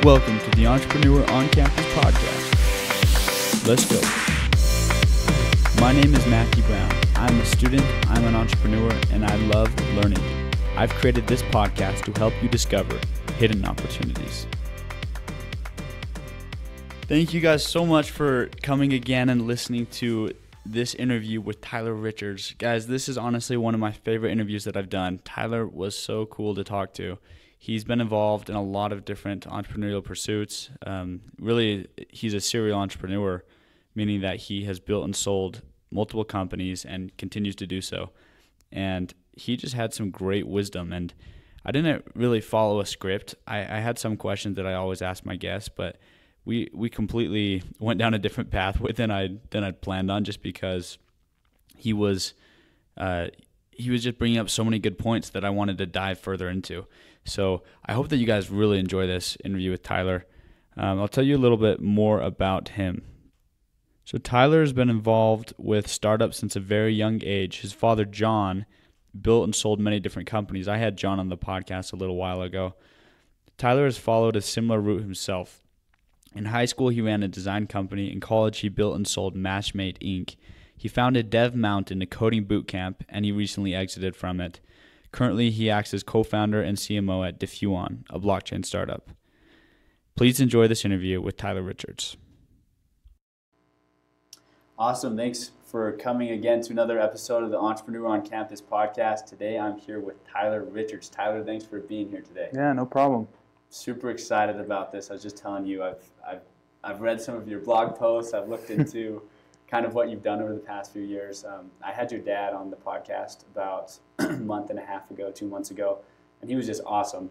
Welcome to the Entrepreneur on Campus podcast. Let's go. My name is Matthew Brown. I'm a student, I'm an entrepreneur, and I love learning. I've created this podcast to help you discover hidden opportunities. Thank you guys so much for coming again and listening to this interview with Tyler Richards. Guys, this is honestly one of my favorite interviews that I've done. Tyler was so cool to talk to. He's been involved in a lot of different entrepreneurial pursuits. Really, he's a serial entrepreneur, meaning that he has built and sold multiple companies and continues to do so. And he just had some great wisdom. And I didn't really follow a script. I had some questions that I always ask my guests, but we completely went down a different path than I'd planned on, just because he was just bringing up so many good points that I wanted to dive further into. So I hope that you guys really enjoy this interview with Tyler. I'll tell you a little bit more about him. So Tyler has been involved with startups since a very young age. His father, John, built and sold many different companies. I had John on the podcast a little while ago. Tyler has followed a similar route himself. In high school, he ran a design company. In college, he built and sold Matchmade Inc. He founded DevMountain, a coding bootcamp, and he recently exited from it. Currently, he acts as co-founder and CMO at DevMountain, a blockchain startup. Please enjoy this interview with Tyler Richards. Awesome. Thanks for coming again to another episode of the Entrepreneur on Campus podcast. Today, I'm here with Tyler Richards. Tyler, thanks for being here today. Yeah, no problem. Super excited about this. I was just telling you, I've read some of your blog posts. I've looked into kind of what you've done over the past few years. I had your dad on the podcast about a month and a half ago, 2 months ago, and he was just awesome.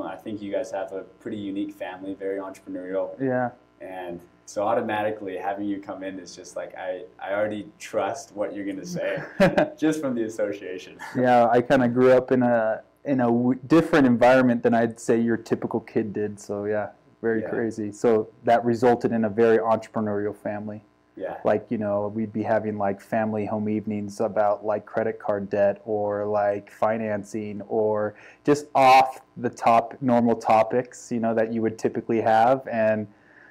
I think you guys have a pretty unique family, very entrepreneurial. Yeah. And so automatically having you come in is just like, I already trust what you're going to say just from the association. Yeah, I kind of grew up in a different environment than I'd say your typical kid did. So yeah, very crazy. So that resulted in a very entrepreneurial family. Yeah. Like, we'd be having like family home evenings about like credit card debt or like financing or just off the top normal topics, that you would typically have. And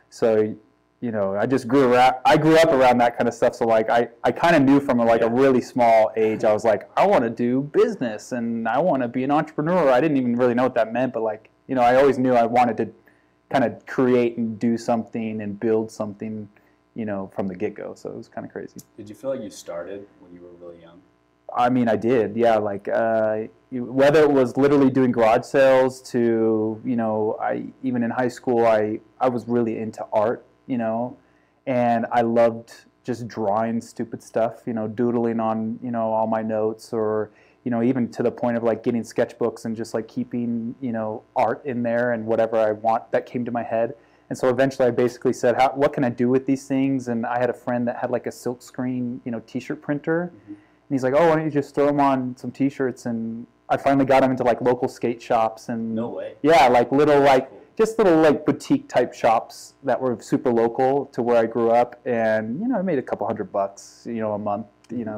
so, I just grew up around that kind of stuff. So like, I kind of knew from a really small age, I was like, I want to do business and I want to be an entrepreneur. I didn't even really know what that meant, but like, I always knew I wanted to kind of create and do something and build something, from the get-go. So it was kind of crazy. Did you feel like you started when you were really young? I mean, I did. Yeah. Like, whether it was literally doing garage sales to, even in high school, I was really into art, and I loved just drawing stupid stuff, doodling on, all my notes, or, even to the point of like getting sketchbooks and just like keeping, art in there and whatever I want that came to my head. And so eventually I basically said, what can I do with these things? And I had a friend that had like a silk screen, t-shirt printer. Mm-hmm. And he's like, oh, why don't you just throw them on some t-shirts? And I finally got him into like local skate shops. And no way. Yeah, like little boutique type shops that were super local to where I grew up. And, I made a couple $100, a month,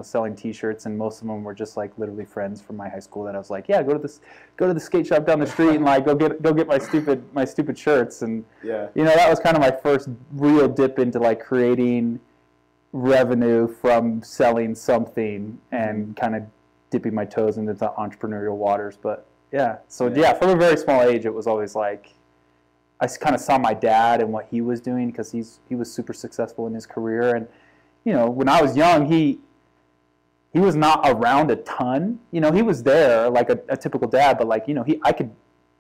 selling t-shirts, and most of them were just like literally friends from my high school that I was like, yeah, go to the skate shop down the street and like go get my stupid shirts. And that was kind of my first real dip into like creating revenue from selling something and kind of dipping my toes into the entrepreneurial waters. But from a very small age, it was always like I kind of saw my dad and what he was doing, because he was super successful in his career. And when I was young, he was not around a ton. He was there like a typical dad, but like, I could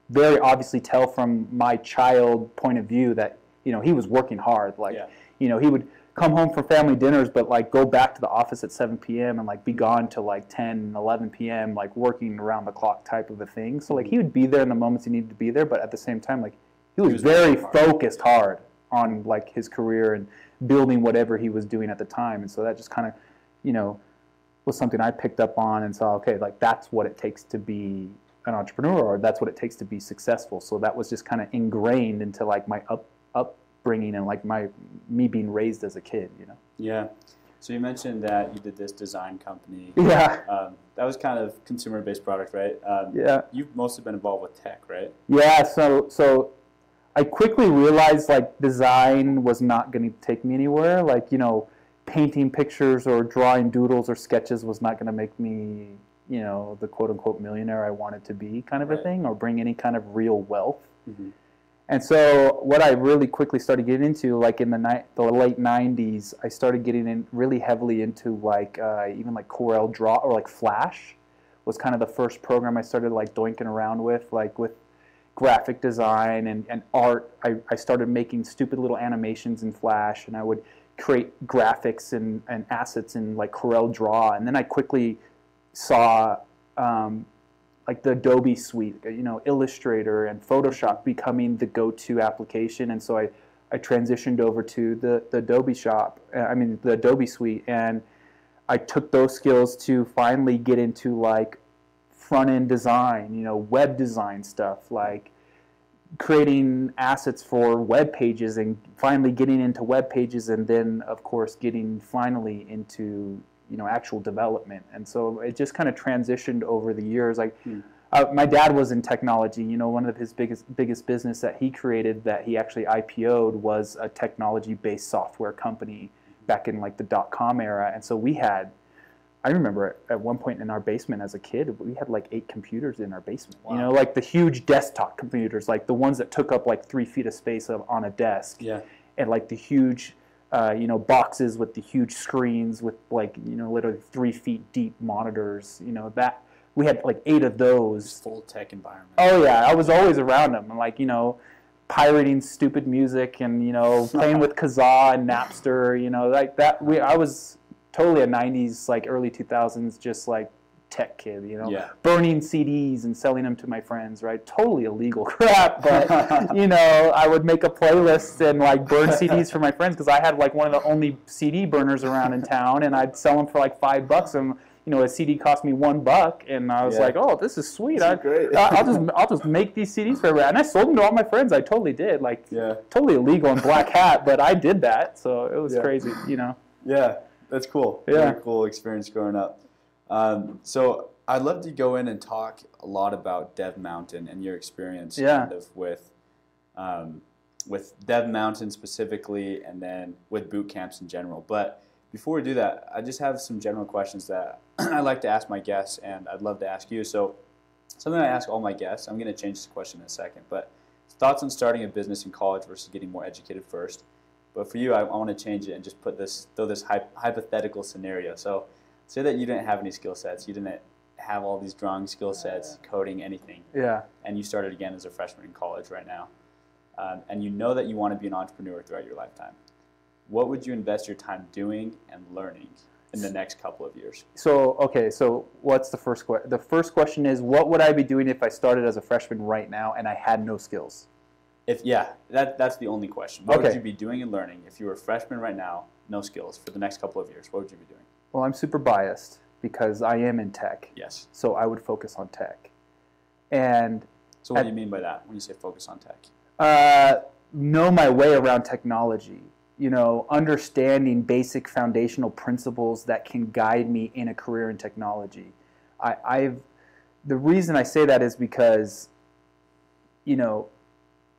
very obviously tell from my child point of view that, he was working hard. Like, he would come home from family dinners, but like go back to the office at 7 p.m. and like be gone till like 10, 11 p.m., like working around the clock type of a thing. So like he would be there in the moments he needed to be there, but at the same time, like he was very focused hard on like his career and building whatever he was doing at the time. And so that just kind of, was something I picked up on and saw, okay, like that's what it takes to be an entrepreneur, or that's what it takes to be successful. So that was just kind of ingrained into like my upbringing and like me being raised as a kid, Yeah. So you mentioned that you did this design company. Yeah. That was kind of consumer-based product, right? Yeah. You've mostly been involved with tech, right? Yeah. So I quickly realized like design was not going to take me anywhere. Like, you know, painting pictures or drawing doodles or sketches was not going to make me, you know, the quote unquote millionaire I wanted to be, kind of a thing, or bring any kind of real wealth. And so what I really quickly started getting into, like in the late 90s, I started getting in really heavily into like even like Corel Draw, or like Flash was kind of the first program I started like doinking around with, like with graphic design and art. I started making stupid little animations in Flash, and I would create graphics and assets in like Corel Draw. And then I quickly saw like the Adobe suite, you know, Illustrator and Photoshop becoming the go-to application. And so I transitioned over to the Adobe the Adobe suite, and I took those skills to finally get into like front-end design, you know, web design stuff, like creating assets for web pages, and finally getting into web pages, and then of course getting finally into, you know, actual development. And so it just kind of transitioned over the years. Like my dad was in technology. You know, one of his biggest business that he created, that he actually IPO'd, was a technology-based software company back in like the .com era. And so we had, I remember at one point in our basement as a kid, we had like 8 computers in our basement. Wow. You know, like the huge desktop computers, like the ones that took up like 3 feet of space on a desk. Yeah. And like the huge, you know, boxes with the huge screens with like, you know, literally 3 feet deep monitors. You know, that we had like 8 of those. Just full tech environment. Oh yeah, I was always around them, and like, you know, pirating stupid music, and, you know, playing with Kazaa and Napster. You know, like that. I was totally a 90s, like early 2000s, just like tech kid, you know, burning CDs and selling them to my friends, right? Totally illegal crap, but, you know, I would make a playlist and like burn CDs for my friends, because I had like one of the only CD burners around in town, and I'd sell them for like $5, and, you know, a CD cost me $1, and I was like, oh, this is sweet. Great. I'll just make these CDs for everyone. And I sold them to all my friends. I totally did. Like, totally illegal and black hat, but I did that, so it was crazy, you know. Yeah. That's cool. Yeah. Very cool experience growing up. So I'd love to go in and talk a lot about DevMountain and your experience kind of with DevMountain specifically, and then with bootcamps in general. But before we do that, I just have some general questions that I like to ask my guests, and I'd love to ask you. So something I ask all my guests, I'm going to change this question in a second, but thoughts on starting a business in college versus getting more educated first. But for you, I want to change it and just throw this hypothetical scenario. So say that you didn't have any skill sets. You didn't have all these drawing skill sets, coding, anything. Yeah. And you started again as a freshman in college right now. And you know that you want to be an entrepreneur throughout your lifetime. What would you invest your time doing and learning in the next couple of years? So, okay, so what's the first question? The first question is, what would I be doing if I started as a freshman right now and I had no skills? That's the only question. What would you be doing and learning if you were a freshman right now, no skills, for the next couple of years? What would you be doing? Well, I'm super biased because I am in tech. Yes. So I would focus on tech. And so what do you mean by that when you say focus on tech? Know my way around technology. You know, understanding basic foundational principles that can guide me in a career in technology. The reason I say that is because, you know,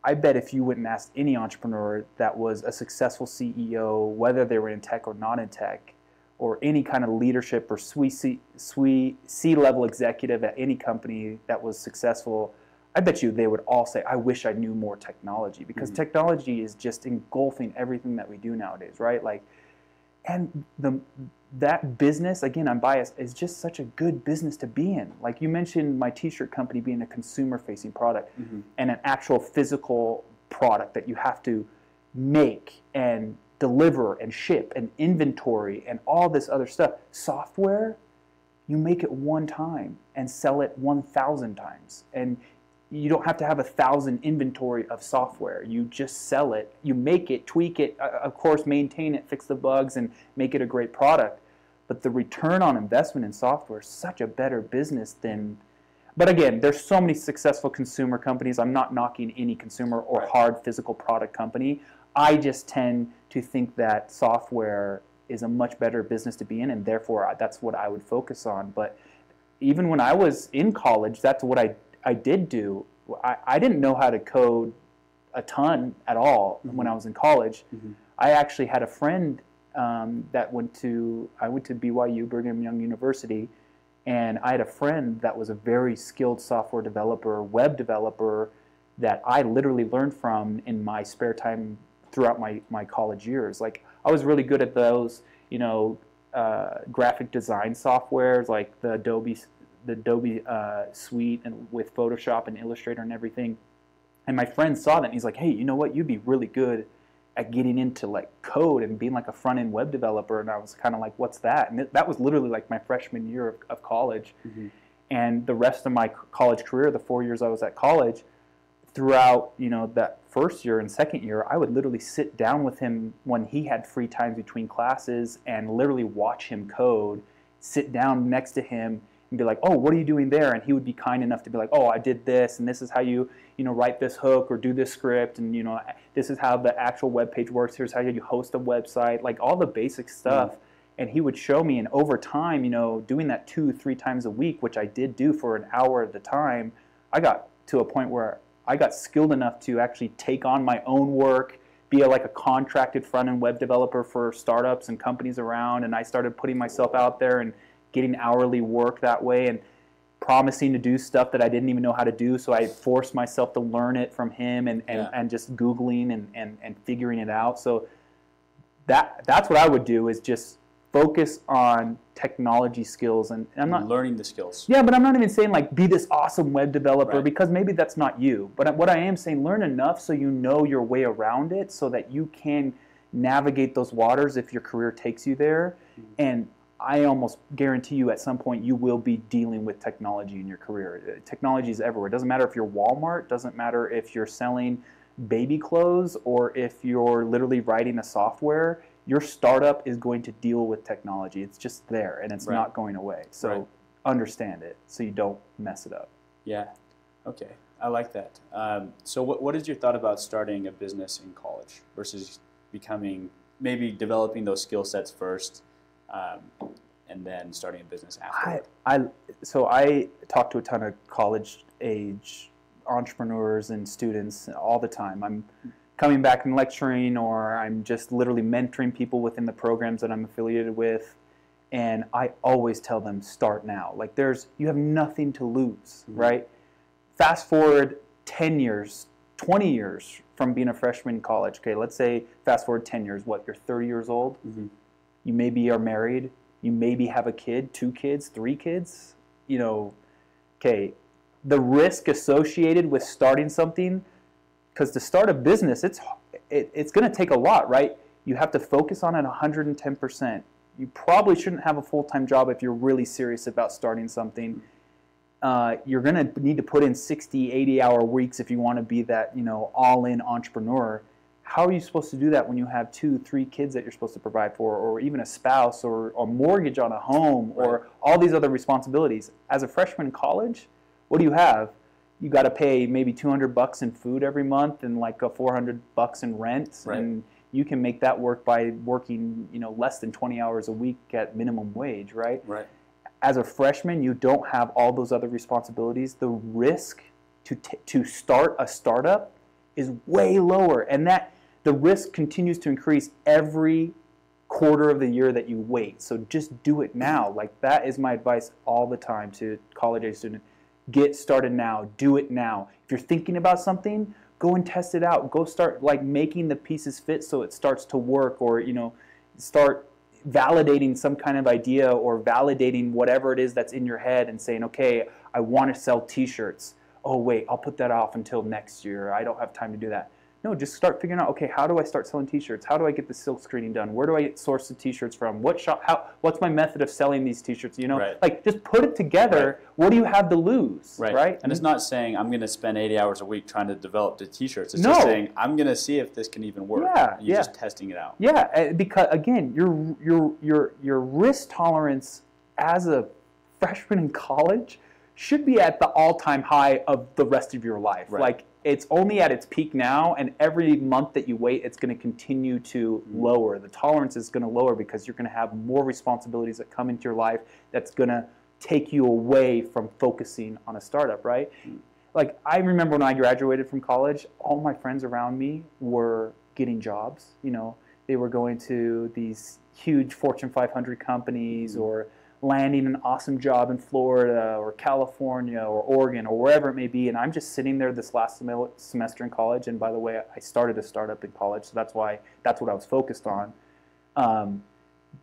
I bet if you went and asked any entrepreneur that was a successful CEO, whether they were in tech or not in tech, or any kind of leadership or C-level executive at any company that was successful, I bet you they would all say, I wish I knew more technology, because technology is just engulfing everything that we do nowadays, right? Like, and that business, again, I'm biased, is just such a good business to be in. Like you mentioned my t-shirt company being a consumer-facing product and an actual physical product that you have to make and deliver and ship and inventory and all this other stuff. Software, you make it one time and sell it 1,000 times. And you don't have to have 1,000 inventory of software. You just sell it, you make it, tweak it, of course, maintain it, fix the bugs, and make it a great product. But the return on investment in software is such a better business than... But again, there's so many successful consumer companies. I'm not knocking any consumer or hard physical product company. I just tend to think that software is a much better business to be in, and therefore that's what I would focus on. But even when I was in college, that's what I did do. I didn't know how to code a ton at all when I was in college. I actually had a friend that I went to BYU, Brigham Young University, and I had a friend that was a very skilled software developer, web developer, that I literally learned from in my spare time throughout my college years. Like, I was really good at those, graphic design softwares like the Adobe suite, and with Photoshop and Illustrator and everything. And my friend saw that and he's like, hey, you know what? You'd be really good at getting into like code and being like a front-end web developer. And I was kind of like, what's that? And that was literally like my freshman year of college. And the rest of my college career, the 4 years I was at college, throughout, that first year and second year, I would literally sit down with him when he had free time between classes and literally watch him code, sit down next to him and be like, oh, what are you doing there? And he would be kind enough to be like, oh, I did this, and this is how you, write this hook or do this script, and, this is how the actual web page works. Here's how you host a website, like all the basic stuff. And he would show me, and over time, doing that 2-3 times a week, which I did do for an hour at a time, I got to a point where I got skilled enough to actually take on my own work, be like a contracted front-end web developer for startups and companies around, and I started putting myself out there and getting hourly work that way and promising to do stuff that I didn't even know how to do, so I forced myself to learn it from him and just Googling and figuring it out. So that's what I would do, is just focus on technology skills, and I'm not learning the skills. Yeah, but I'm not even saying like be this awesome web developer, because maybe that's not you. But what I am saying, learn enough so you know your way around it, so that you can navigate those waters if your career takes you there. And I almost guarantee you at some point you will be dealing with technology in your career. Technology is everywhere. It doesn't matter if you're Walmart, doesn't matter if you're selling baby clothes, or if you're literally writing a software. Your startup is going to deal with technology. It's just there, and it's not going away. So understand it so you don't mess it up. Yeah. Okay. I like that. So what is your thought about starting a business in college versus maybe developing those skill sets first, and then starting a business after? So I talk to a ton of college-age entrepreneurs and students all the time. I'm coming back and lecturing, or I'm just literally mentoring people within the programs that I'm affiliated with, and I always tell them, start now. Like, you have nothing to lose, right? Fast forward 10 years, 20 years from being a freshman in college. Okay, let's say fast forward 10 years, you're 30 years old, you maybe are married, you maybe have a kid, 2 kids, 3 kids, okay, the risk associated with starting something, because to start a business, it's going to take a lot, right? You have to focus on it 110%. You probably shouldn't have a full-time job if you're really serious about starting something. You're going to need to put in 60, 80-hour weeks if you want to be that, all-in entrepreneur. How are you supposed to do that when you have 2, 3 kids that you're supposed to provide for, or even a spouse, or a mortgage on a home, or all these other responsibilities? As a freshman in college, what do you have? You got to pay maybe $200 in food every month and like $400 in rent, and you can make that work by working, less than 20 hours a week at minimum wage, right? As a freshman, you don't have all those other responsibilities. The risk to start a startup is way lower, and that the risk continues to increase every quarter of the year that you wait. So just do it now. Like, that is my advice all the time to college-age students. Get started now. Do it now. If you're thinking about something, go and test it out. Go start making the pieces fit so it starts to work, or start validating some kind of idea, or validating whatever it is that's in your head and saying, okay, I want to sell t-shirts. Oh wait, I'll put that off until next year. I don't have time to do that. No, just start figuring out, okay, how do I start selling t-shirts? How do I get the silk screening done? Where do I source the t-shirts from? What's my method of selling these t-shirts? Like, just put it together. What do you have to lose? Right? And it's not saying I'm going to spend 80 hours a week trying to develop the t-shirts. It's just saying I'm going to see if this can even work. You're just testing it out. Yeah, because again, your risk tolerance as a freshman in college should be at the all-time high of the rest of your life. Like, it's only at its peak now, and every month that you wait, it's going to continue to lower. The tolerance is going to lower because you're going to have more responsibilities that come into your life that's going to take you away from focusing on a startup, right? like I remember when I graduated from college, all my friends around me were getting jobs. You know, they were going to these huge Fortune 500 companies or landing an awesome job in Florida or California or Oregon or wherever it may be. And I'm just sitting there this last semester in college. And by the way, I started a startup in college, so that's what I was focused on.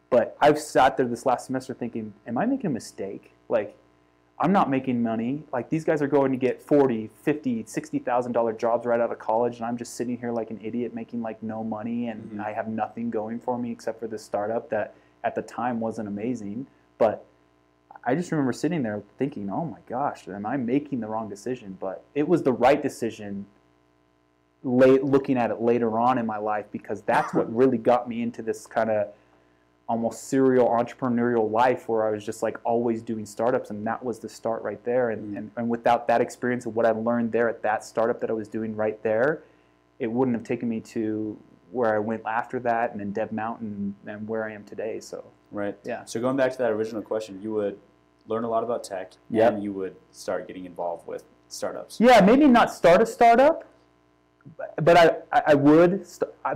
But I've sat there this last semester thinking, am I making a mistake? Like, I'm not making money. Like, these guys are going to get $40,000, $50,000, $60,000 jobs right out of college, and I'm just sitting here like an idiot making like no money, and I have nothing going for me except for this startup that at the time wasn't amazing. But I just remember sitting there thinking, oh my gosh, am I making the wrong decision? But it was the right decision looking at it later on in my life, because that's what really got me into this kind of almost serial entrepreneurial life where I was just like always doing startups, and that was the start right there. And without that experience of what I learned there at that startup that I was doing right there, it wouldn't have taken me to where I went after that, and then DevMountain, and where I am today. So right. Yeah. So going back to that original question, you would learn a lot about tech, and you would start getting involved with startups. Yeah, maybe not start a startup, but I would.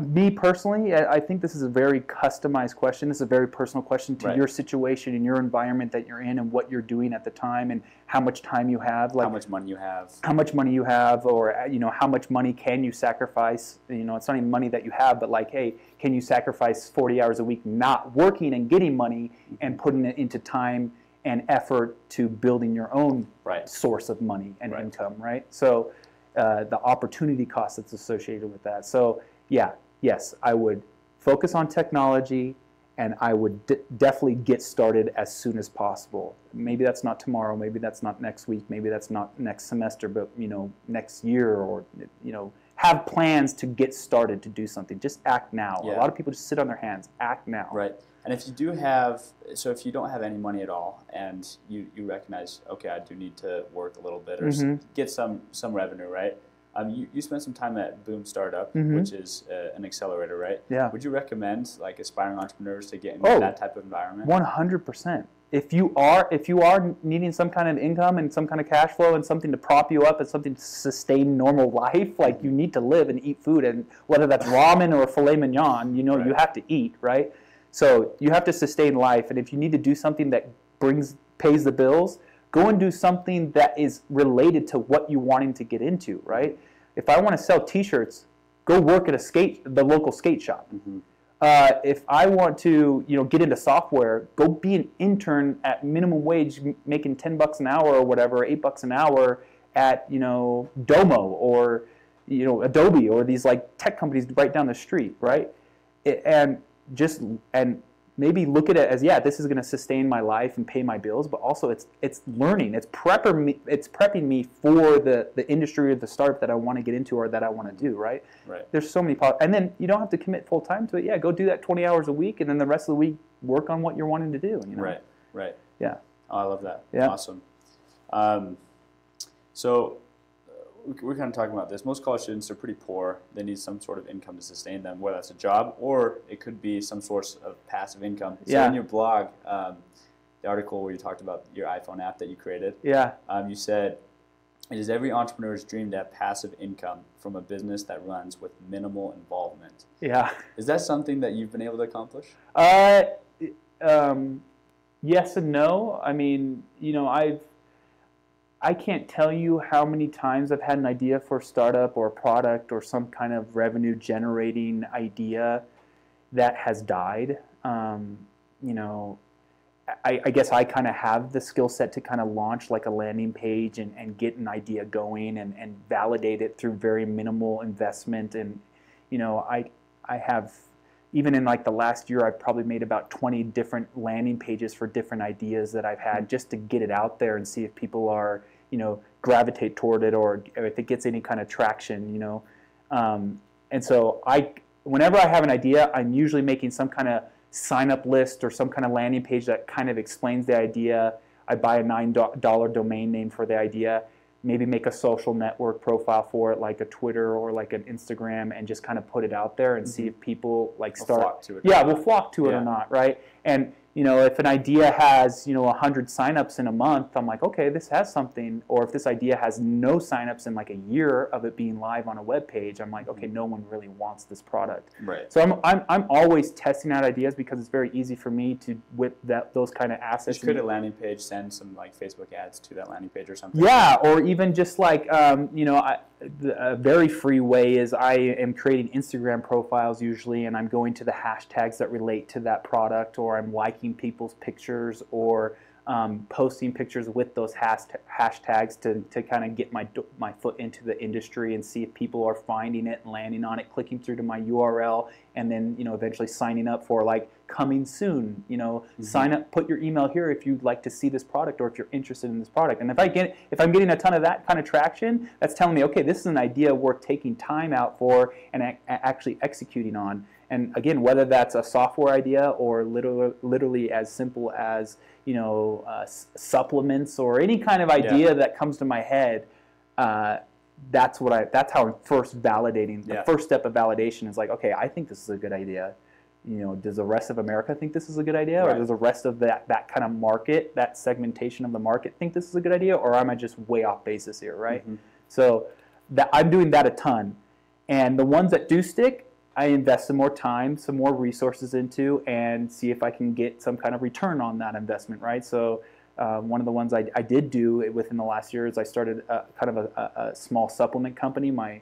Me personally, I think this is a very customized question. This is a very personal question to your situation and your environment that you're in and what you're doing at the time and how much time you have. Like, how much money you have. How much money you have, or, you know, how much money can you sacrifice? You know, it's not even money that you have, but like, hey, can you sacrifice 40 hours a week not working and getting money and putting it into time and effort to building your own source of money and income, right? So the opportunity cost that's associated with that. So yes, I would focus on technology, and I would definitely get started as soon as possible. Maybe that's not tomorrow, maybe that's not next week, maybe that's not next semester, but, you know, next year, or, you know, have plans to get started to do something. Just act now. A lot of people just sit on their hands. Act now. Right. And if you do have, so if you don't have any money at all, and you recognize, okay, I do need to work a little bit or get some revenue, right? You spent some time at Boom Startup, which is an accelerator, right? Yeah. Would you recommend like aspiring entrepreneurs to get into that type of environment? 100%. If you are needing some kind of income and some kind of cash flow and something to prop you up and something to sustain normal life, like you need to live and eat food, and whether that's ramen or filet mignon, you know, you have to eat, right? So you have to sustain life, and if you need to do something that pays the bills, go and do something that is related to what you're wanting to get into, right? If I want to sell T-shirts, go work at the local skate shop. If I want to, you know, get into software, go be an intern at minimum wage, making $10 an hour or whatever, $8 an hour at, you know, Domo or, you know, Adobe or these like tech companies right down the street, right? And maybe look at it as, this is going to sustain my life and pay my bills, but also it's learning. It's prepping me for the industry or the startup that I want to get into or that I want to do, right? There's so many and then you don't have to commit full time to it. Go do that 20 hours a week, and then the rest of the week work on what you're wanting to do. You know? Right. Yeah. Oh, I love that. Yeah. Awesome. So we're kind of talking about this. Most college students are pretty poor. They need some sort of income to sustain them, whether that's a job or it could be some source of passive income. So in your blog, the article where you talked about your iPhone app that you created, you said, it is every entrepreneur's dream to have passive income from a business that runs with minimal involvement. Yeah. Is that something that you've been able to accomplish? Yes and no. I mean, you know, I can't tell you how many times I've had an idea for a startup or a product or some kind of revenue generating idea that has died. You know, I guess I kind of have the skill set to kind of launch like a landing page and get an idea going and validate it through very minimal investment. And, you know, I have, even in like the last year, I've probably made about 20 different landing pages for different ideas that I've had just to get it out there and see if people are, you know, gravitate toward it or if it gets any kind of traction, you know. And so whenever I have an idea, I'm usually making some kind of sign-up list or some kind of landing page that kind of explains the idea. I buy a $9 domain name for the idea, maybe make a social network profile for it, like a Twitter or like an Instagram, and just kind of put it out there and see if people like will flock to it or not, right? And if an idea has 100 signups in a month, I'm like, okay, this has something. Or if this idea has no signups in like a year of it being live on a web page, I'm like, okay, no one really wants this product. Right. So I'm always testing out ideas because it's very easy for me to with those kind of assets. Just create a landing page, send some like Facebook ads to that landing page or something. Yeah, or even just like a very free way is I am creating Instagram profiles usually, and I'm going to the hashtags that relate to that product, or I'm liking people's pictures, or posting pictures with those hashtags to kind of get my foot into the industry and see if people are finding it and landing on it, clicking through to my URL, and then eventually signing up for like coming soon. Sign up, put your email here if you'd like to see this product or if you're interested in this product. And if I'm getting a ton of that kind of traction, that's telling me, okay, this is an idea worth taking time out for and actually executing on. And again, whether that's a software idea or literally as simple as supplements or any kind of idea that comes to my head, that's how I'm first validating. The first step of validation is like, okay, I think this is a good idea. Does the rest of America think this is a good idea, or does the rest of that kind of market, that segmentation of the market, think this is a good idea, or am I just way off basis here, right? Mm-hmm. So I'm doing that a ton, and the ones that do stick, I invest some more time, some more resources into, and see if I can get some kind of return on that investment, right? So one of the ones I did do within the last year is I started kind of a small supplement company. My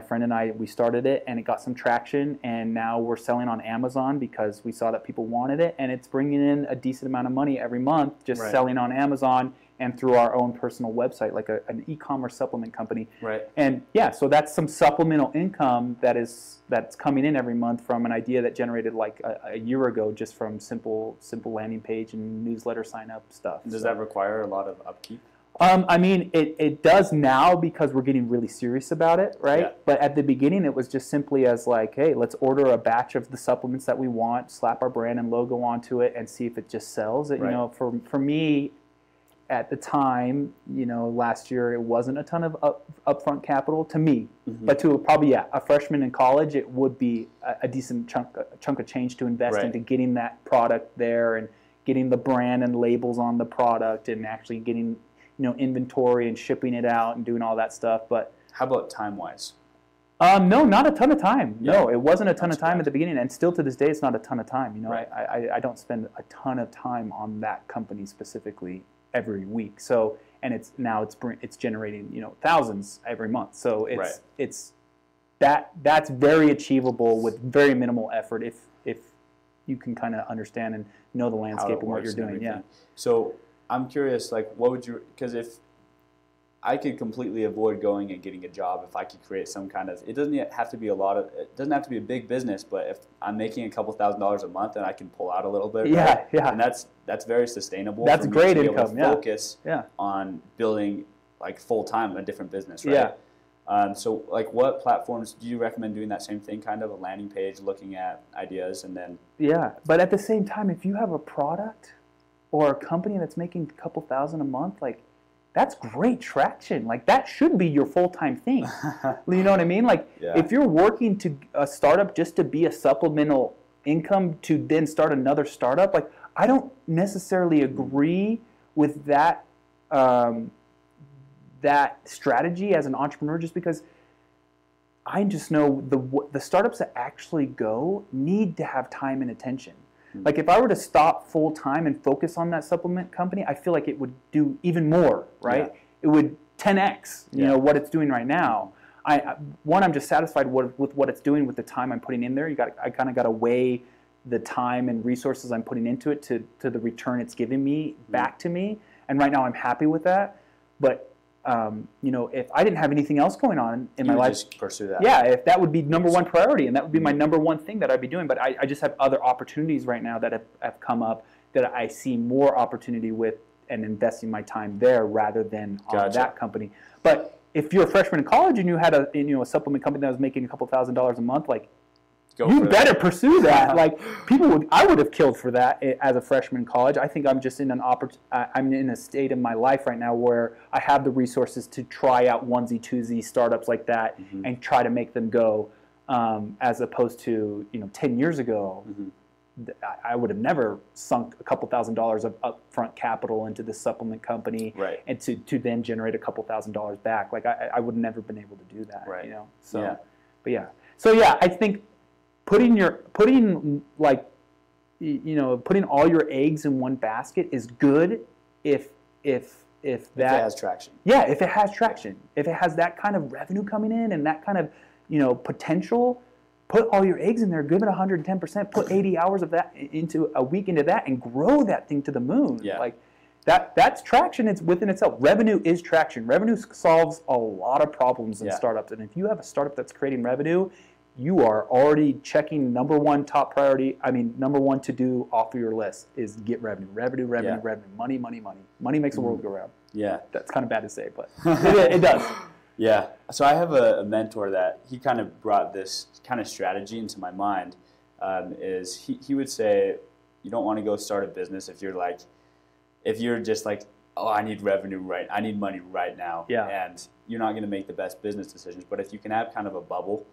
friend and I, we started it, and it got some traction, and now we're selling on Amazon because we saw that people wanted it, and it's bringing in a decent amount of money every month just selling on Amazon and through our own personal website, like an e-commerce supplement company. Right. And yeah, so that's some supplemental income that's coming in every month from an idea that generated like a year ago just from simple landing page and newsletter sign up stuff. Does that require a lot of upkeep? I mean, it does now because we're getting really serious about it, right? Yeah. But at the beginning, it was just simply as like, hey, let's order a batch of the supplements that we want, slap our brand and logo onto it, and see if it just sells. Right. For me, at the time, last year, it wasn't a ton of upfront capital to me, but to probably a freshman in college, it would be a decent chunk of change to invest into getting that product there and getting the brand and labels on the product and actually getting inventory and shipping it out and doing all that stuff. But how about time-wise? No, not a ton of time. Yeah. No, it wasn't a ton of time at the beginning, and still to this day, it's not a ton of time. Right. I don't spend a ton of time on that company specifically every week. So, and it's generating thousands every month. So that's very achievable with very minimal effort if you can kind of understand and know the landscape of what you're doing. Yeah. So I'm curious, like, what would you, because if I could completely avoid going and getting a job, if I could create some kind of, it doesn't have to be a big business, but if I'm making a couple $1,000s a month and I can pull out a little bit, yeah, and that's very sustainable. That's for me great to be income. Able to focus on building like full time a different business, right? Yeah. So like, what platforms do you recommend doing that same thing, kind of a landing page, looking at ideas, and then? Yeah, but at the same time, if you have a product or a company that's making a couple thousand a month, like, that's great traction. Like, that should be your full-time thing. You know what I mean? Like, if you're working to a startup just to be a supplemental income to then start another startup, like, I don't necessarily agree with that that strategy as an entrepreneur, just because I just know the startups that actually go need to have time and attention. Like, if I were to stop full time and focus on that supplement company, I feel like it would do even more, right? Yeah. It would 10x, what it's doing right now. I'm just satisfied with what it's doing with the time I'm putting in there. I kind of got to weigh the time and resources I'm putting into it to the return it's giving me back to me. And right now I'm happy with that. But if I didn't have anything else going on in my life, just pursue that. Yeah, if that would be number one priority, and that would be my number one thing that I'd be doing. But I just have other opportunities right now that have come up that I see more opportunity with, and investing my time there rather than on that company. But if you're a freshman in college and you had a supplement company that was making a couple $1,000s a month, like, you better pursue that. Like, I would have killed for that as a freshman in college. I think I'm just in I'm in a state in my life right now where I have the resources to try out onesie twosie startups like that and try to make them go, as opposed to 10 years ago. I would have never sunk a couple $1,000s of upfront capital into this supplement company, right. and to then generate a couple $1,000s back. Like I would have never been able to do that, right. you know. So, yeah. But yeah, so yeah, I think putting like, you know, putting all your eggs in one basket is good if that has traction. Yeah, if it has traction, if it has that kind of revenue coming in and that kind of, you know, potential. Put all your eggs in there, give it 110%, put 80 hours of that into a week into that, and grow that thing to the moon. Yeah. Like that's traction. It's within itself. Revenue is traction. Revenue solves a lot of problems in startups. And if you have a startup that's creating revenue, you are already checking number one top priority. I mean, number one to do off of your list is get revenue. Revenue. Money. Money makes the world go round. Yeah. That's kind of bad to say, but it does. Yeah. So I have a mentor that he kind of brought this kind of strategy into my mind. Is he would say, you don't want to go start a business if you're just like, oh, I need revenue I need money right now. Yeah. And you're not going to make the best business decisions. But if you can have kind of a bubble,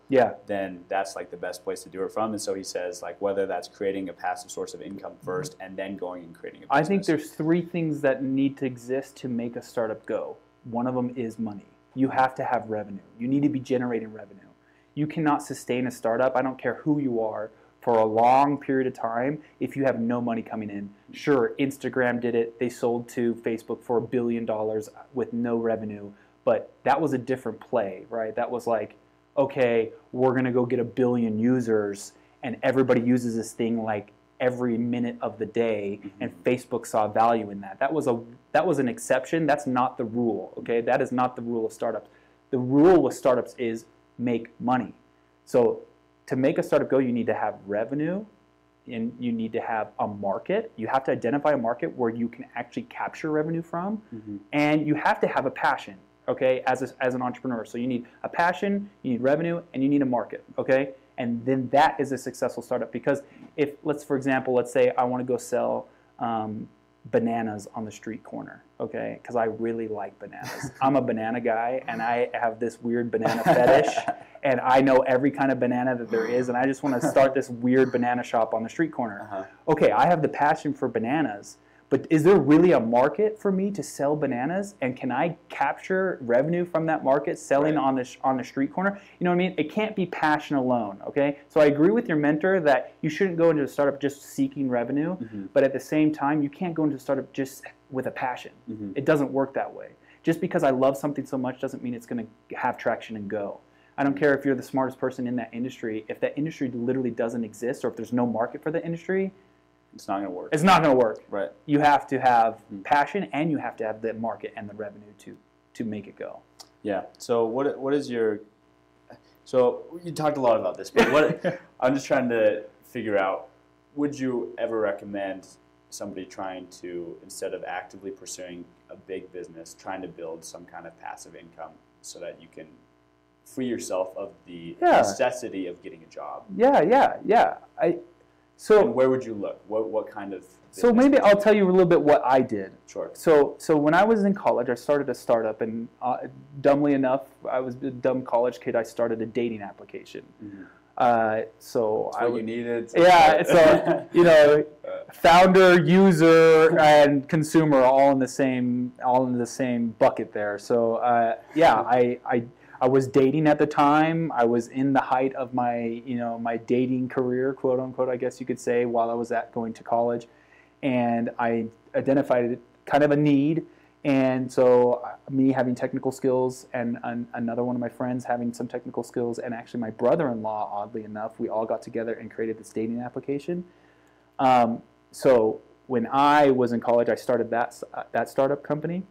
then that's like the best place to do it from. And so he says, like, whether that's creating a passive source of income first and then going and creating a business. I think there's 3 things that need to exist to make a startup go. One of them is money. You have to have revenue. You need to be generating revenue. You cannot sustain a startup, I don't care who you are, for a long period of time if you have no money coming in. Sure, Instagram did it. They sold to Facebook for $1 billion with no revenue, but that was a different play, right? That was like, okay, we're going to go get 1 billion users, and everybody uses this thing like every minute of the day, and Facebook saw value in that. That was an exception. That's not the rule, okay? That is not the rule of startups. The rule with startups is make money. So to make a startup go, you need to have revenue, and you need to have a market. You have to identify a market where you can actually capture revenue from, and you have to have a passion, okay, as an entrepreneur. So you need a passion, you need revenue, and you need a market, okay? And then that is a successful startup. Because if, for example, let's say I want to go sell bananas on the street corner, okay? Because I really like bananas. I'm a banana guy, and I have this weird banana fetish, and I know every kind of banana that there is, and I just want to start this weird banana shop on the street corner. Okay, I have the passion for bananas, but is there really a market for me to sell bananas? And can I capture revenue from that market selling on the street corner? You know what I mean? It can't be passion alone, okay? So I agree with your mentor that you shouldn't go into a startup just seeking revenue, but at the same time, you can't go into a startup just with a passion. It doesn't work that way. Just because I love something so much doesn't mean it's going to have traction and go. I don't care if you're the smartest person in that industry. If that industry literally doesn't exist, or if there's no market for the industry, it's not going to work. It's not going to work. Right. You have to have passion, and you have to have the market and the revenue to make it go. Yeah. So what is your? So you talked a lot about this, but what I'm just trying to figure out. Would you ever recommend somebody trying to, instead of actively pursuing a big business, trying to build some kind of passive income so that you can free yourself of the necessity of getting a job? Yeah. And where would you look? What kind of? So maybe I'll tell you a little bit what I did. Sure. So when I was in college, I started a startup, and dumbly enough, I was a dumb college kid. I started a dating application. So that's what you needed. So founder, user, and consumer all in the same bucket there. So I was dating at the time. I was in the height of my my dating career, quote unquote, I guess you could say, while I was going to college, and I identified kind of a need. And so me having technical skills, and another one of my friends having some technical skills, and actually my brother-in-law, oddly enough, we all got together and created this dating application. So when I was in college, I started that startup company.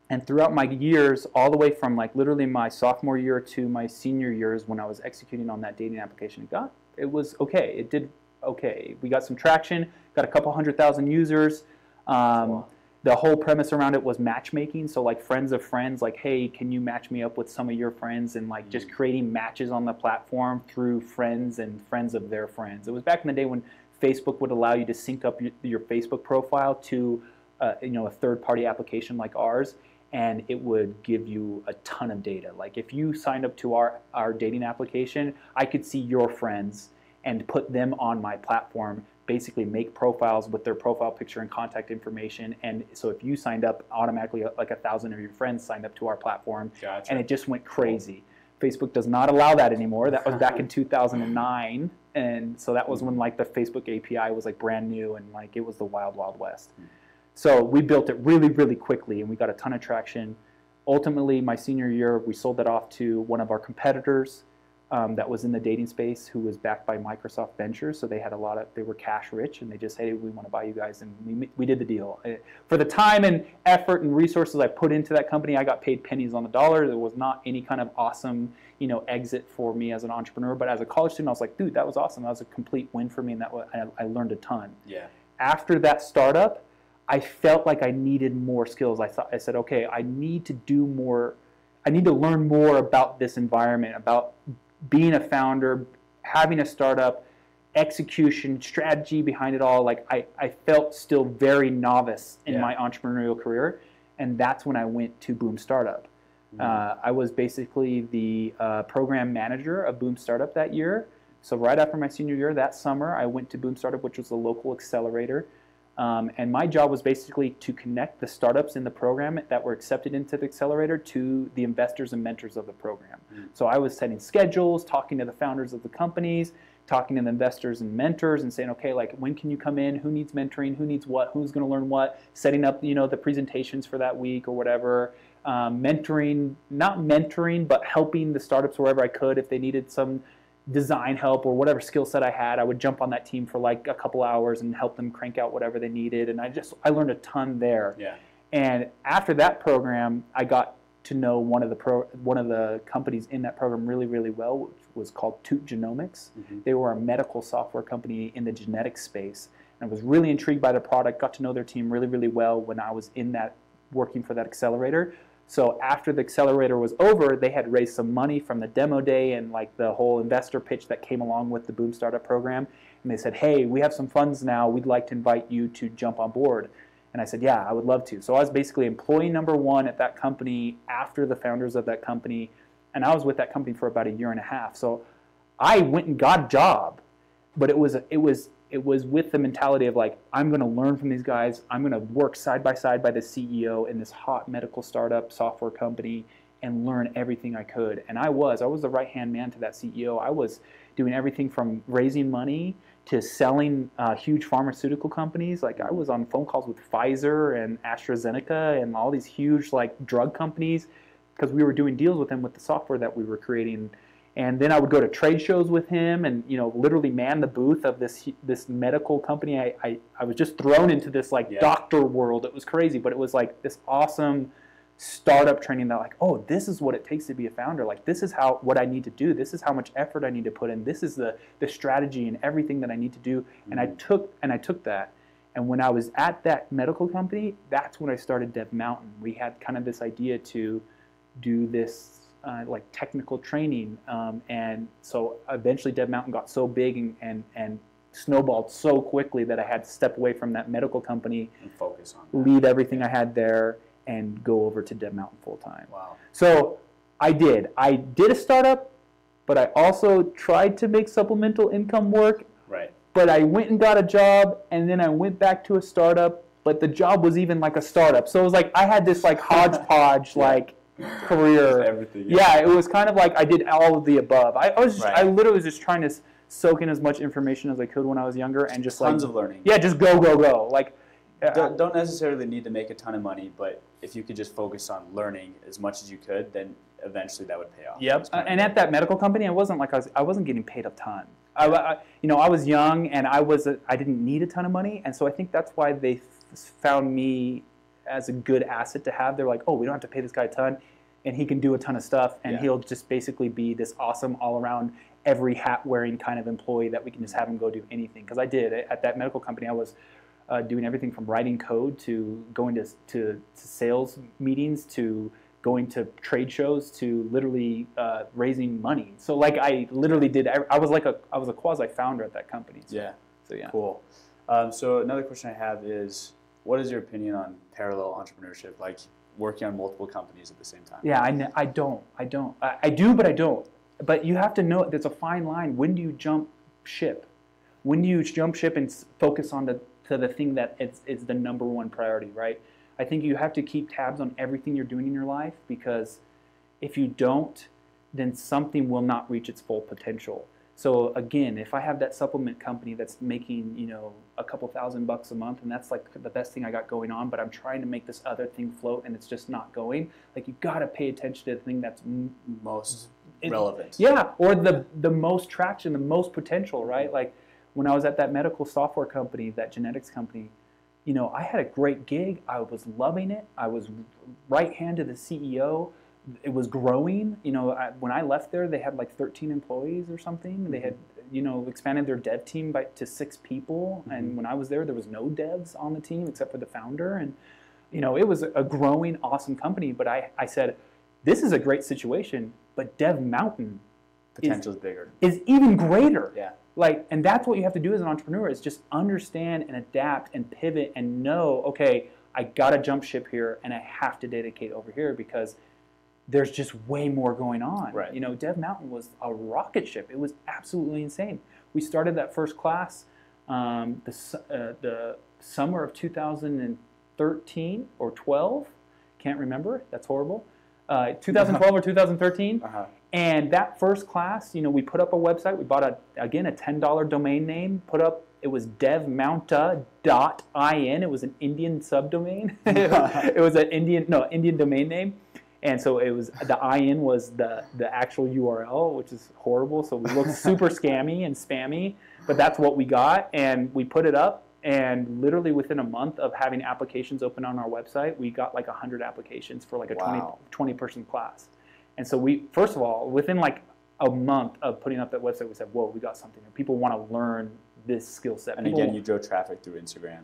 And throughout my years, all the way from like literally my sophomore year to my senior years, when I was executing on that dating application, it was okay. It did okay. We got some traction, got a couple 100,000 users. Wow. The whole premise around it was matchmaking. So like friends of friends, like, hey, can you match me up with some of your friends? And like just creating matches on the platform through friends and friends of their friends. It was back in the day when Facebook would allow you to sync up your Facebook profile to a third-party application like ours, and it would give you a ton of data. Like if you signed up to our dating application, I could see your friends and put them on my platform basically make profiles with their profile picture and contact information. And so if you signed up, automatically like 1,000 of your friends signed up to our platform. Gotcha. And it just went crazy. Facebook does not allow that anymore. That was back in 2009. And so that was when like the Facebook API was like brand new and like it was the wild, wild west. So we built it really, really quickly and we got a ton of traction. Ultimately, my senior year, we sold that off to one of our competitors that was in the dating space, who was backed by Microsoft Ventures. So they had they were cash rich, and they just said, hey, we want to buy you guys, and we did the deal. For the time and effort and resources I put into that company, I got paid pennies on the dollar. There was not any kind of awesome, exit for me as an entrepreneur. But as a college student, I was like, dude, that was awesome. That was a complete win for me, and I learned a ton. Yeah. After that startup, I felt like I needed more skills. I said, okay, I need to do more. I need to learn more about this environment, about being a founder, having a startup, execution, strategy behind it all. Like I felt still very novice in my entrepreneurial career, and that's when I went to Boom Startup. I was basically the program manager of Boom Startup that year. So right after my senior year, that summer, I went to Boom Startup, which was a local accelerator. And my job was basically to connect the startups in the program that were accepted into the accelerator to the investors and mentors of the program. So I was setting schedules, talking to the founders of the companies, talking to the investors and mentors and saying, okay, like when can you come in? Who needs mentoring? Who needs what? Who's going to learn what? Setting up, the presentations for that week or whatever. Mentoring, not mentoring, but helping the startups wherever I could. If they needed some design help or whatever skill set I had, I would jump on that team for like a couple hours and help them crank out whatever they needed. And I learned a ton there. Yeah. And after that program, I got to know one of the companies in that program really, really well, which was called Toot Genomics. They were a medical software company in the genetics space. And I was really intrigued by their product, got to know their team really, really well when I was in that, working for that accelerator. So after the accelerator was over, they had raised some money from the demo day and like the whole investor pitch that came along with the Boom Startup program. And they said, hey, we have some funds now. We'd like to invite you to jump on board. And I said, yeah, I would love to. So I was basically employee number one at that company after the founders of that company. And I was with that company for about a year and a half. So I went and got a job, but it was with the mentality of like, I'm going to learn from these guys. I'm going to work side by side by the CEO in this hot medical startup software company and learn everything I could. And I was the right-hand man to that CEO. I was doing everything from raising money to selling huge pharmaceutical companies. Like I was on phone calls with Pfizer and AstraZeneca and all these huge like drug companies because we were doing deals with them with the software that we were creating. And then I would go to trade shows with him and, literally man the booth of this medical company. I was just thrown into this like doctor world. It was crazy, but it was like this awesome startup training that like, oh, this is what it takes to be a founder. Like this is what I need to do. This is how much effort I need to put in. This is the strategy and everything that I need to do. And I took that. And when I was at that medical company, that's when I started DevMountain. We had kind of this idea to do this like technical training, and so eventually DevMountain got so big and snowballed so quickly that I had to step away from that medical company and focus on that. Leave everything I had there and go over to DevMountain full time. Wow. So I did a startup, but I also tried to make supplemental income work. Right. But I went and got a job, and then I went back to a startup, but the job was even like a startup. So it was like I had this like hodgepodge like career. Everything. Yeah, it was kind of like I did all of the above. I literally was just trying to soak in as much information as I could when I was younger and just tons of learning. Yeah, just go. Like don't necessarily need to make a ton of money, but if you could just focus on learning as much as you could, then eventually that would pay off. Yep. And at that medical company, I wasn't getting paid a ton. I was young and I didn't need a ton of money, and so I think that's why they found me as a good asset to have. They're like, oh, we don't have to pay this guy a ton, and he can do a ton of stuff, and he'll just basically be this awesome all-around, every hat-wearing kind of employee that we can just have him go do anything. Because I did. At that medical company, I was doing everything from writing code to going to sales meetings to going to trade shows to literally raising money. So like I literally did. I was a quasi-founder at that company. Yeah. So yeah. Cool. So another question I have is, what is your opinion on parallel entrepreneurship, like working on multiple companies at the same time? Yeah, I don't. I do, but I don't. But you have to know there's a fine line. When do you jump ship? When do you jump ship and focus on the thing that is the number one priority, right? I think you have to keep tabs on everything you're doing in your life, because if you don't, then something will not reach its full potential. So again, if I have that supplement company that's making, you know, a couple $1,000 a month, and that's like the best thing I got going on, but I'm trying to make this other thing float and it's just not going, like you got to pay attention to the thing that's most relevant. Yeah, or the most traction, the most potential, right? Like when I was at that medical software company, that genetics company, you know, I had a great gig. I was loving it. I was right hand to the CEO. It was growing. You know, when I left there, they had like 13 employees or something. They had, you know, expanded their dev team to 6 people. And when I was there was no devs on the team except for the founder. And, you know, it was a growing, awesome company. But I said, this is a great situation, but DevMountain potential is bigger. Is even greater. Yeah. Like, and that's what you have to do as an entrepreneur, is just understand and adapt and pivot and know, okay, I got to jump ship here and I have to dedicate over here because there's just way more going on. Right. You know, DevMountain was a rocket ship. It was absolutely insane. We started that first class the summer of 2013 or 12. Can't remember. That's horrible. 2012 or 2013. And that first class, you know, we put up a website. We bought again a $10 domain name. It was devmounta.in. It was an Indian subdomain. It was an Indian domain name. And so it was, the IN was the actual URL, which is horrible. So we looked super scammy and spammy, but that's what we got. And we put it up, and literally within a month of having applications open on our website, we got like 100 applications for like a 20-person class. And so we, first of all, within like a month of putting up that website, we said, whoa, we got something. People want to learn this skill set. And again, you drove traffic through Instagram.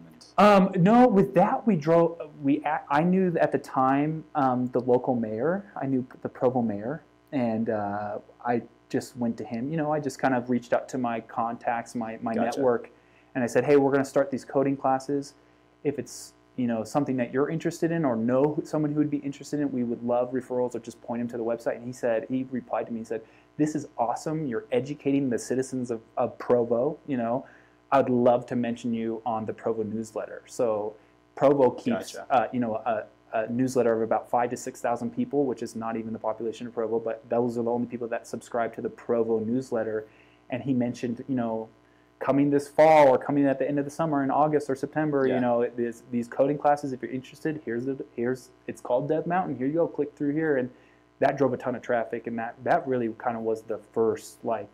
No, with that I knew at the time the local mayor. I knew the Provo mayor, and I just went to him. You know, I just kind of reached out to my contacts, my network, and I said, hey, we're going to start these coding classes. If it's, you know, something that you're interested in or know someone who would be interested in it, we would love referrals, or just point him to the website. And he replied to me and said, this is awesome. You're educating the citizens of Provo. You know, I'd love to mention you on the Provo newsletter. So Provo keeps, you know, a newsletter of about 5,000 to 6,000 people, which is not even the population of Provo, but those are the only people that subscribe to the Provo newsletter. And he mentioned, you know, coming this fall or coming at the end of the summer in August or September, you know, these coding classes, if you're interested, it's called DevMountain. Here you go, click through here. And that drove a ton of traffic, and that really kind of was the first, like,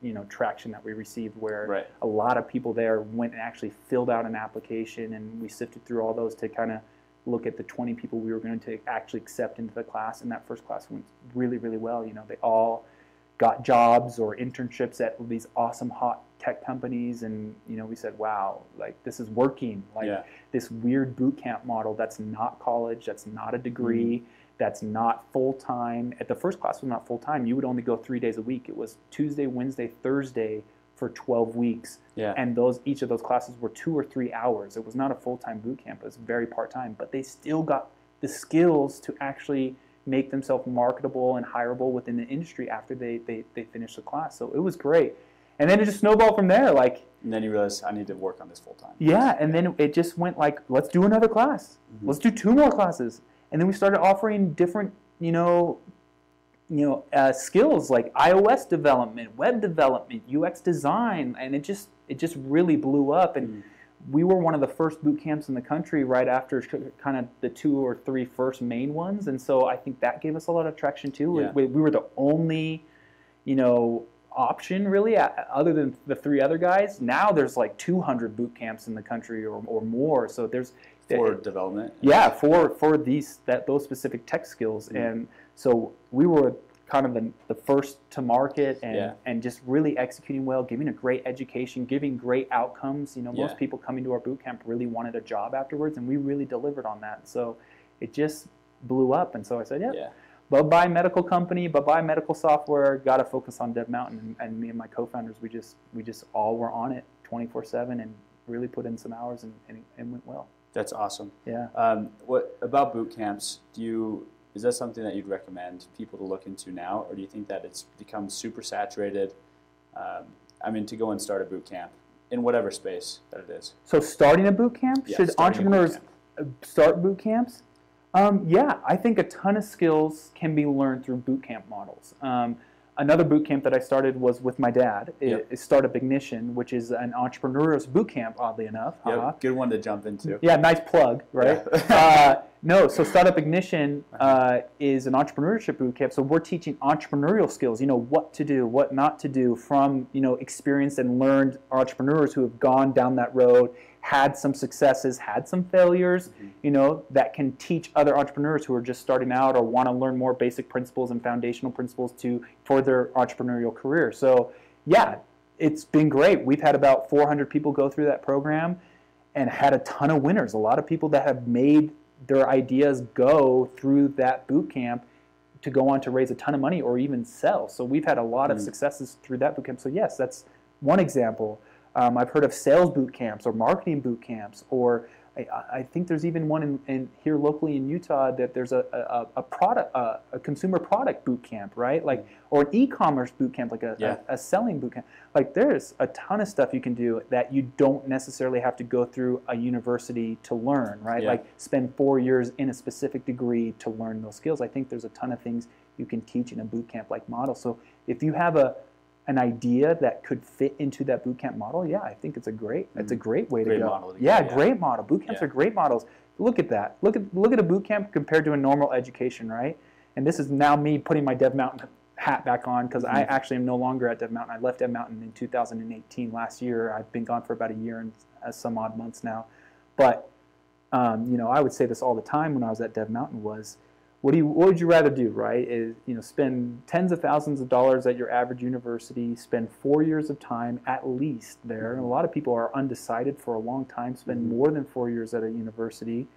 you know, traction that we received, where a lot of people there went and actually filled out an application, and we sifted through all those to kind of look at the 20 people we were going to actually accept into the class. And that first class went really, really well. You know, they all got jobs or internships at these awesome hot tech companies, and you know, we said, wow, like this is working. Like this weird boot camp model that's not college, that's not a degree, that's not full-time. At the first class was not full-time. You would only go 3 days a week. It was Tuesday, Wednesday, Thursday for 12 weeks. And each of those classes were 2 or 3 hours. It was not a full-time boot camp. It was very part-time, but they still got the skills to actually make themselves marketable and hireable within the industry after they finished the class. So it was great. And then it just snowballed from there. Like, and then you realize, I need to work on this full time. Yeah, and then it just went like, let's do another class. Let's do 2 more classes. And then we started offering different, skills like iOS development, web development, UX design, and it just really blew up. And we were one of the first boot camps in the country right after kind of the 2 or 3 first main ones. And so I think that gave us a lot of traction too. We were the only, option really, other than the 3 other guys. Now there's like 200 boot camps in the country or more. So there's for development. Yeah, for those specific tech skills. And so we were kind of the first to market, and just really executing well, giving a great education, giving great outcomes. Most people coming to our boot camp really wanted a job afterwards, and we really delivered on that. So it just blew up. And so I said, bye-bye medical company, bye-bye medical software, got to focus on DevMountain. And me and my co-founders, we just all were on it 24/7 and really put in some hours, and it went well. That's awesome. Yeah. What about boot camps? Is that something that you'd recommend people to look into now, or do you think that it's become super saturated? To go and start a boot camp, in whatever space that it is. So starting a boot camp, Yeah, should starting a boot entrepreneurs camp. start boot camps? Yeah, I think a ton of skills can be learned through boot camp models. Another boot camp that I started was with my dad. Yep. It's Startup Ignition, which is an entrepreneur's boot camp, oddly enough. Yep, good one to jump into. Yeah, nice plug, right? Yeah. No, so Startup Ignition is an entrepreneurship boot camp. So we're teaching entrepreneurial skills, what to do, what not to do from, experienced and learned entrepreneurs who have gone down that road, had some successes, had some failures, that can teach other entrepreneurs who are just starting out or want to learn more basic principles and foundational principles for their entrepreneurial career. So yeah, it's been great. We've had about 400 people go through that program and had a ton of winners. A lot of people that have made their ideas go through that boot camp to go on to raise a ton of money or even sell. So we've had a lot of successes through that boot camp. So yes, that's one example. I've heard of sales boot camps or marketing boot camps, or I think there's even one in here locally in Utah that there's a consumer product boot camp, right? Like, or an e-commerce boot camp, like a selling boot camp. Like, there's a ton of stuff you can do that you don't necessarily have to go through a university to learn, right? Yeah. Like, spend 4 years in a specific degree to learn those skills. I think there's a ton of things you can teach in a boot camp like model. So if you have an idea that could fit into that boot camp model, yeah, I think it's a great way to go. Model Great model. Boot camps are great models. Look at that. Look at a boot camp compared to a normal education, right? And this is now me putting my DevMountain hat back on, because I actually am no longer at DevMountain. I left DevMountain in 2018, last year. I've been gone for about a year and some odd months now. But I would say this all the time when I was at DevMountain was, what would you rather do, right? Is spend tens of thousands of dollars at your average university, spend 4 years of time at least there. And a lot of people are undecided for a long time, spend more than 4 years at a university.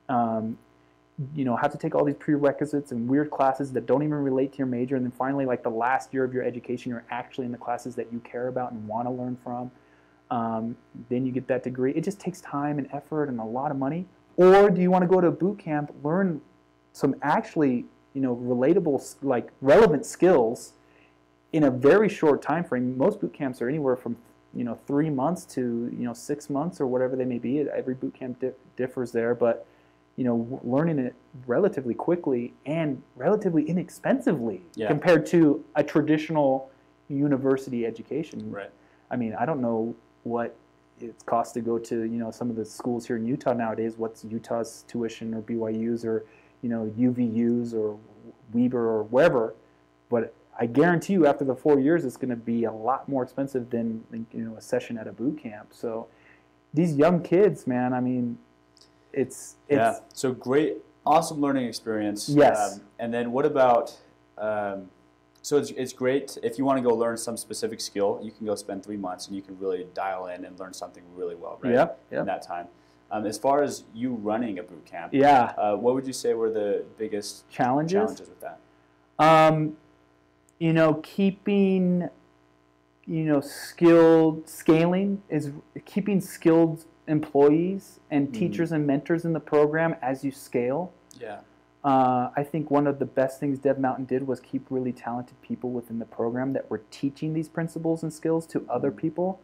Have to take all these prerequisites and weird classes that don't even relate to your major, and then finally, like the last year of your education, you're actually in the classes that you care about and want to learn from. Then you get that degree. It just takes time and effort and a lot of money. Or do you want to go to a boot camp, learn some actually, relatable, like relevant skills in a very short time frame? Most boot camps are anywhere from 3 months to 6 months or whatever they may be. Every boot camp differs there, but learning it relatively quickly and relatively inexpensively compared to a traditional university education. Right. I mean, I don't know what it costs to go to some of the schools here in Utah nowadays. What's Utah's tuition, or BYU's, or UVU's, or Weber, or wherever, but I guarantee you after the 4 years it's going to be a lot more expensive than a session at a boot camp. So these young kids, man, I mean, it's so great, awesome learning experience. Yes. And then what about so it's great if you want to go learn some specific skill, you can go spend 3 months and you can really dial in and learn something really well, right? In that time. As far as you running a boot camp, what would you say were the biggest challenges with that? Keeping, scaling is keeping skilled employees and teachers and mentors in the program as you scale. Yeah. I think one of the best things DevMountain did was keep really talented people within the program that were teaching these principles and skills to other people.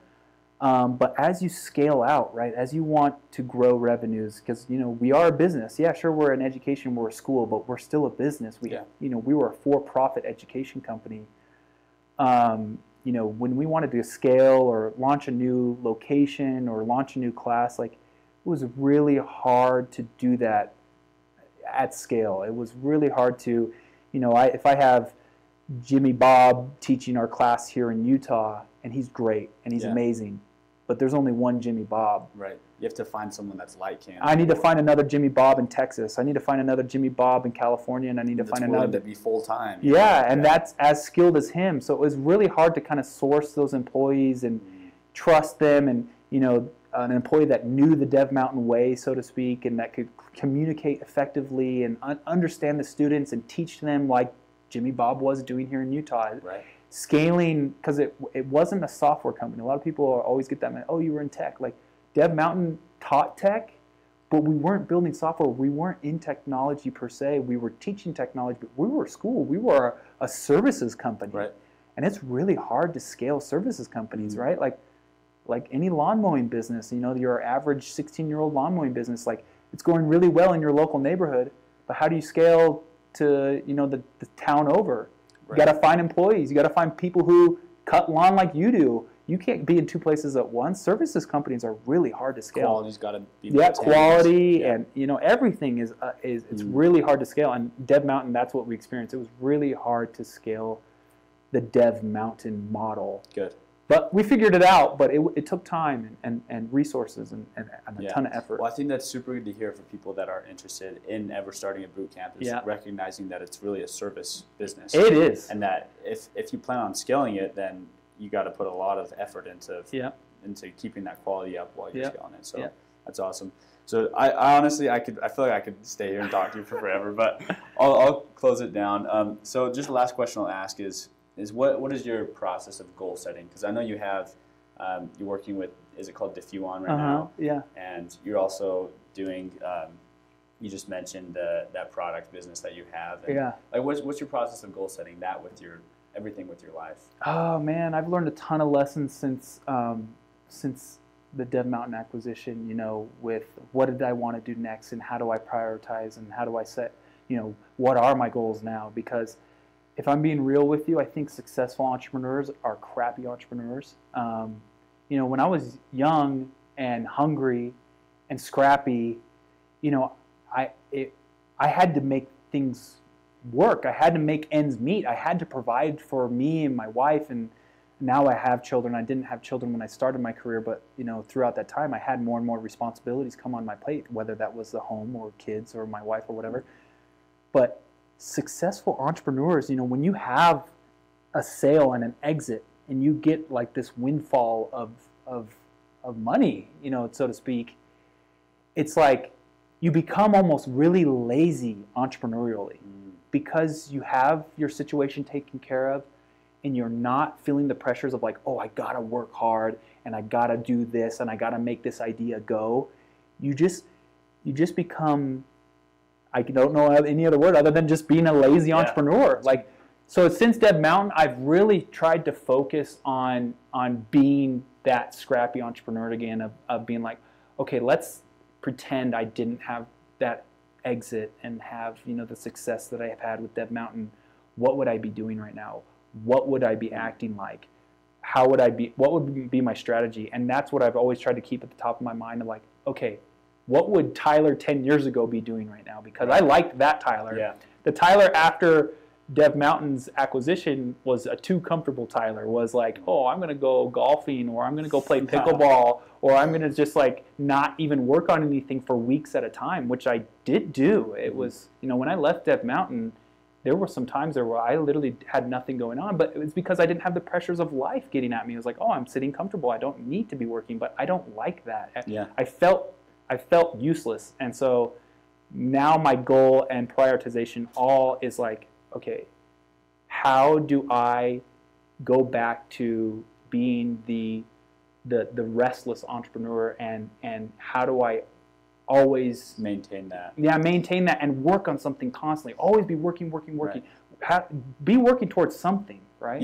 But as you scale out, right, as you want to grow revenues, because we are a business. Yeah, sure, we're an education, we're a school, but we're still a business. We were a for-profit education company. When we wanted to scale or launch a new location or launch a new class, like, it was really hard to do that at scale. It was really hard to, if I have Jimmy Bob teaching our class here in Utah, and he's great and he's amazing, but there's only one Jimmy Bob. Right. You have to find someone that's like him. I need to find another Jimmy Bob in Texas. I need to find another Jimmy Bob in California, and I need to find another to be full time. Yeah, and that's as skilled as him. So it was really hard to kind of source those employees and trust them, and an employee that knew the DevMountain way, so to speak, and that could communicate effectively and understand the students and teach them like Jimmy Bob was doing here in Utah. Right. Scaling, because it wasn't a software company. A lot of people always get that, oh, you were in tech. Like, DevMountain taught tech, but we weren't building software. We weren't in technology per se. We were teaching technology, but we were a school. We were a services company. Right. And it's really hard to scale services companies, right? Like, like any lawn mowing business, your average 16-year-old lawn mowing business, like it's going really well in your local neighborhood, but how do you scale to, the town over? Right. You got to find employees. You got to find people who cut lawn like you do. You can't be in two places at once. Services companies are really hard to scale. Quality's got to be quality and everything is it's really hard to scale. And DevMountain, that's what we experienced. It was really hard to scale the DevMountain model. Good. But we figured it out. But it took time and resources and a ton of effort. Well, I think that's super good to hear for people that are interested in ever starting a boot camp. Is recognizing that it's really a service business. It is, and that if you plan on scaling it, then you got to put a lot of effort into keeping that quality up while you're scaling it. So that's awesome. So I honestly, I feel like I could stay here and talk to you for forever, but I'll close it down. So just the last question I'll ask is what is your process of goal setting? Because I know you have, you're working with, is it called DefUon right now? Yeah. And you're also doing, you just mentioned that product business that you have. And like what's your process of goal setting that with everything with your life? Oh man, I've learned a ton of lessons since the DevMountain acquisition, with what did I want to do next and how do I prioritize and how do I set, what are my goals now? Because if I'm being real with you, I think successful entrepreneurs are crappy entrepreneurs. When I was young and hungry and scrappy, I had to make things work. I had to make ends meet. I had to provide for me and my wife, and now I have children. I didn't have children when I started my career, but throughout that time I had more and more responsibilities come on my plate, whether that was the home or kids or my wife or whatever. But successful entrepreneurs, when you have a sale and an exit and you get like this windfall of money, so to speak, it's like you become almost really lazy entrepreneurially. Because you have your situation taken care of and you're not feeling the pressures of like, oh, I gotta work hard and I gotta do this and I gotta make this idea go. You just become, I don't know any other word other than just being a lazy entrepreneur. Like, so since DevMountain, I've really tried to focus on being that scrappy entrepreneur again, of being like, okay, let's pretend I didn't have that exit and have the success that I have had with DevMountain. What would I be doing right now? What would I be acting like? What would be my strategy? And that's what I've always tried to keep at the top of my mind, of like, okay, what would Tyler 10 years ago be doing right now? Because I liked that Tyler. Yeah. The Tyler after DevMountain's acquisition was a too comfortable Tyler, was like, oh, I'm going to go golfing, or I'm going to go play pickleball, or I'm going to just like not even work on anything for weeks at a time, which I did do. It was, when I left DevMountain, there were some times there where I literally had nothing going on, but it was because I didn't have the pressures of life getting at me. It was like, oh, I'm sitting comfortable. I don't need to be working, but I don't like that. Yeah. I felt useless. And so now my goal and prioritization all is like, okay, how do I go back to being the restless entrepreneur, and how do I always maintain that? Yeah, maintain that and work on something constantly. Always be working. Right. Be working towards something, right?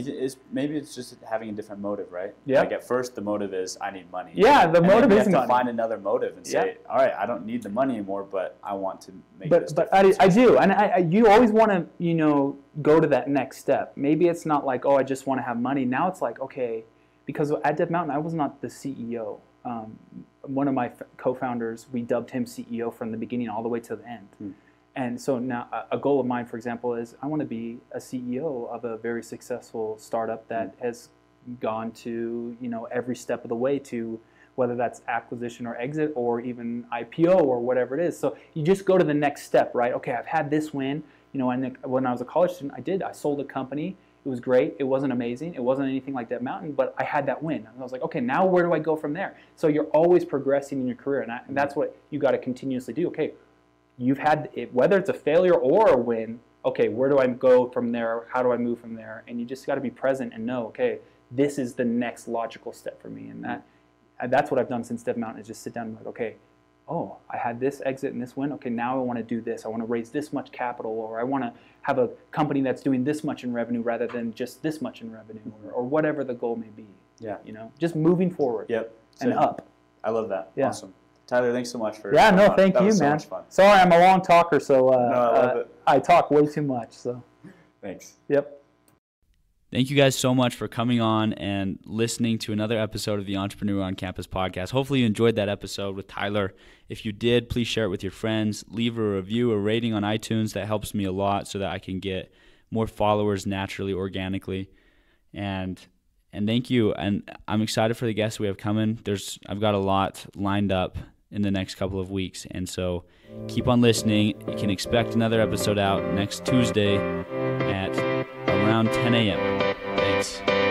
Maybe it's just having a different motive, right? Yeah. Like at first the motive is I need money. Yeah, the motive is money. You have to find another motive and say, all right, I don't need the money anymore, but I want to make this But difference. I do, and you always want to go to that next step. Maybe it's not like, oh, I just want to have money. Now it's like, okay, because at DevMountain I was not the CEO. One of my co-founders, we dubbed him CEO from the beginning all the way to the end. And so now a goal of mine, for example, is I want to be a CEO of a very successful startup that has gone to, every step of the way to, whether that's acquisition or exit or even IPO or whatever it is. So you just go to the next step, right? Okay, I've had this win. And when I was a college student, I sold a company. It was great. It wasn't amazing. It wasn't anything like DevMountain, but I had that win. And I was like, okay, now where do I go from there? So you're always progressing in your career, and that's what you got to continuously do. Okay, you've had it, whether it's a failure or a win. Okay, where do I go from there? How do I move from there? And you just got to be present and know, okay, this is the next logical step for me. And that's what I've done since DevMountain, is just sit down and be like, okay, oh, I had this exit and this win. Okay, now I want to do this. I want to raise this much capital, or I want to have a company that's doing this much in revenue rather than just this much in revenue, or whatever the goal may be. Yeah. You know, just moving forward. Yep. And up. I love that. Yeah. Awesome. Tyler, thanks so much for Yeah, no, coming on. thank That you, was so man. much fun. Sorry, I'm a long talker, so No, I love it. I talk way too much. So Thanks. yep. Thank you guys so much for coming on and listening to another episode of the Entrepreneur on Campus podcast. Hopefully you enjoyed that episode with Tyler. If you did, please share it with your friends. Leave a review, a rating on iTunes. That helps me a lot so that I can get more followers naturally, organically. And thank you. And I'm excited for the guests we have coming. I've got a lot lined up in the next couple of weeks. And so keep on listening. You can expect another episode out next Tuesday at around 10 a.m. Thanks.